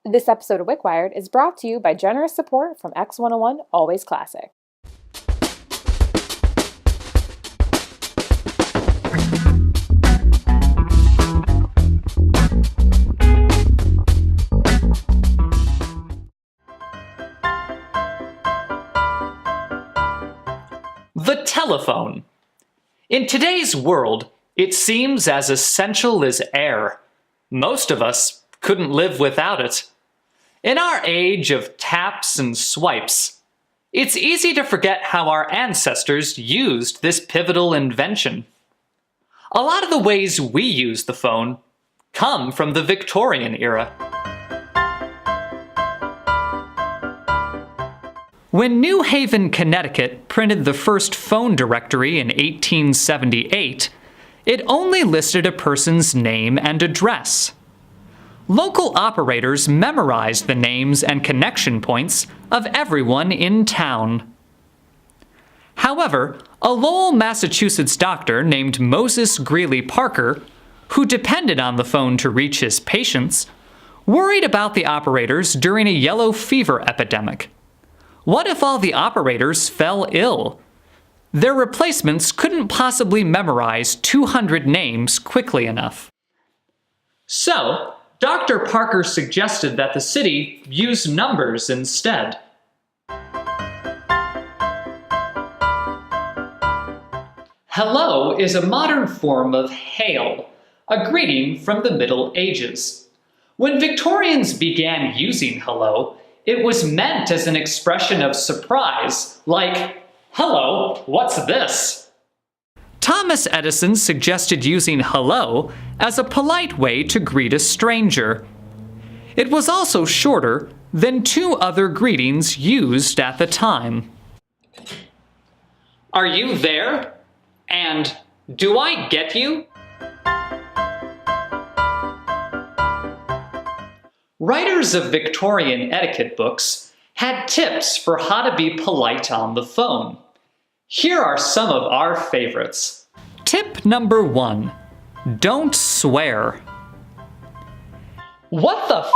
This episode of WickWired is brought to you by generous support from X101 Always Classic. The telephone. In today's world, it seems as essential as air. Most of us couldn't live without it. In our age of taps and swipes, it's easy to forget how our ancestors used this pivotal invention. A lot of the ways we use the phone come from the Victorian era. When New Haven, Connecticut printed the first phone directory in 1878, it only listed a person's name and address. Local operators memorized the names and connection points of everyone in town. However, a Lowell, Massachusetts doctor named Moses Greeley Parker, who depended on the phone to reach his patients, worried about the operators during a yellow fever epidemic. What if all the operators fell ill? Their replacements couldn't possibly memorize 200 names quickly enough. So, Dr. Parker suggested that the city use numbers instead. Hello is a modern form of hail, a greeting from the Middle Ages. When Victorians began using hello, it was meant as an expression of surprise, like, "Hello, what's this?" Thomas Edison suggested using hello as a polite way to greet a stranger. It was also shorter than two other greetings used at the time. Are you there? And do I get you? Writers of Victorian etiquette books had tips for how to be polite on the phone. Here are some of our favorites. Tip number 1. Don't swear. What the f***?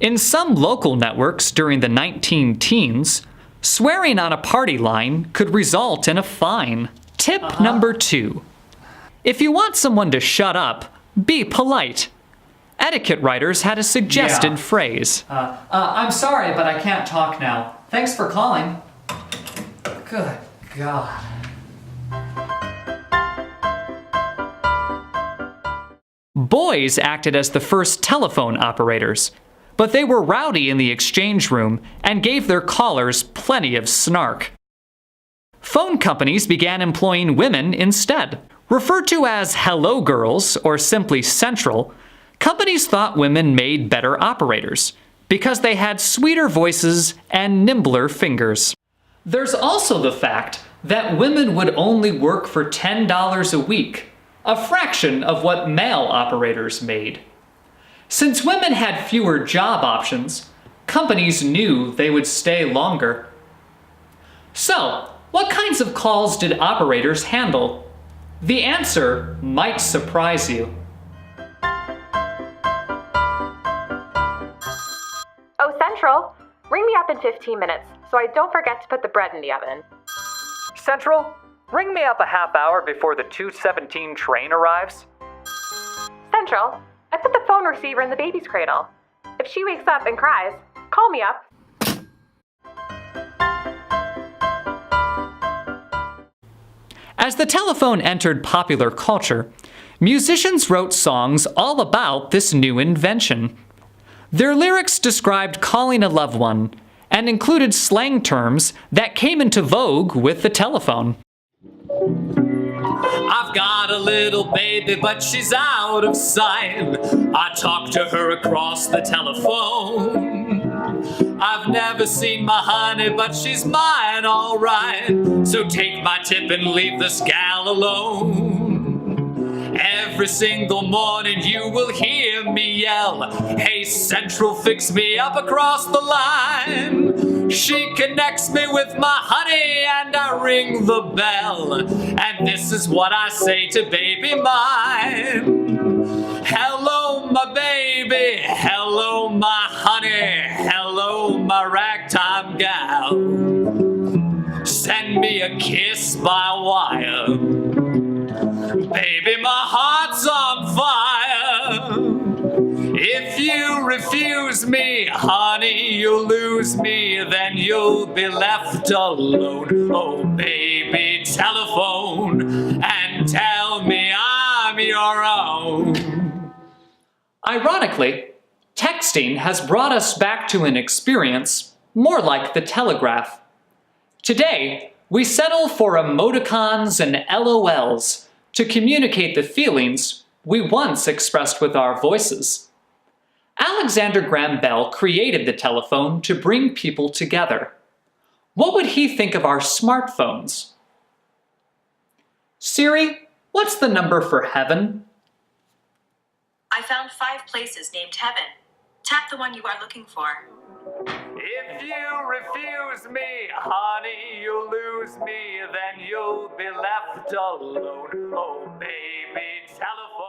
In some local networks during the 19-teens, swearing on a party line could result in a fine. Tip number 2. If you want someone to shut up, be polite. Etiquette writers had a suggested phrase. I'm sorry, but I can't talk now. Thanks for calling. Good God. Boys acted as the first telephone operators, but they were rowdy in the exchange room and gave their callers plenty of snark. Phone companies began employing women instead. Referred to as hello girls or simply central, companies thought women made better operators because they had sweeter voices and nimbler fingers. There's also the fact that women would only work for $10 a week, a fraction of what male operators made. Since women had fewer job options, companies knew they would stay longer. So, what kinds of calls did operators handle? The answer might surprise you. Oh, Central, ring me up in 15 minutes so I don't forget to put the bread in the oven. Central, ring me up a half hour before the 2:17 train arrives. Central, I put the phone receiver in the baby's cradle. If she wakes up and cries, call me up. As the telephone entered popular culture, musicians wrote songs all about this new invention. Their lyrics described calling a loved one and included slang terms that came into vogue with the telephone. I've got a little baby, but she's out of sight. I talk to her across the telephone. I've never seen my honey, but she's mine, all right. So take my tip and leave this gal alone. Every single morning you will hear me yell, "Hey Central, fix me up across the line." She connects me with my honey and I ring the bell. And this is what I say to baby mine. "Hello, my baby. baby, hello my honey, hello my ragtime gal. Send me a kiss by wire. Baby, my heart's on fire. If you refuse me, honey, you'll lose me, then you'll be left alone. Oh, baby, telephone and tell me I'm your own. Ironically, texting has brought us back to an experience more like the telegraph. Today, we settle for emoticons and LOLs to communicate the feelings we once expressed with our voices. Alexander Graham Bell created the telephone to bring people together. What would he think of our smartphones? Siri, what's the number for heaven? I found 5 places named heaven. Tap the one you are looking for. If you refuse me, honey, you'll lose me, then you'll be left alone. Oh, baby, telephone.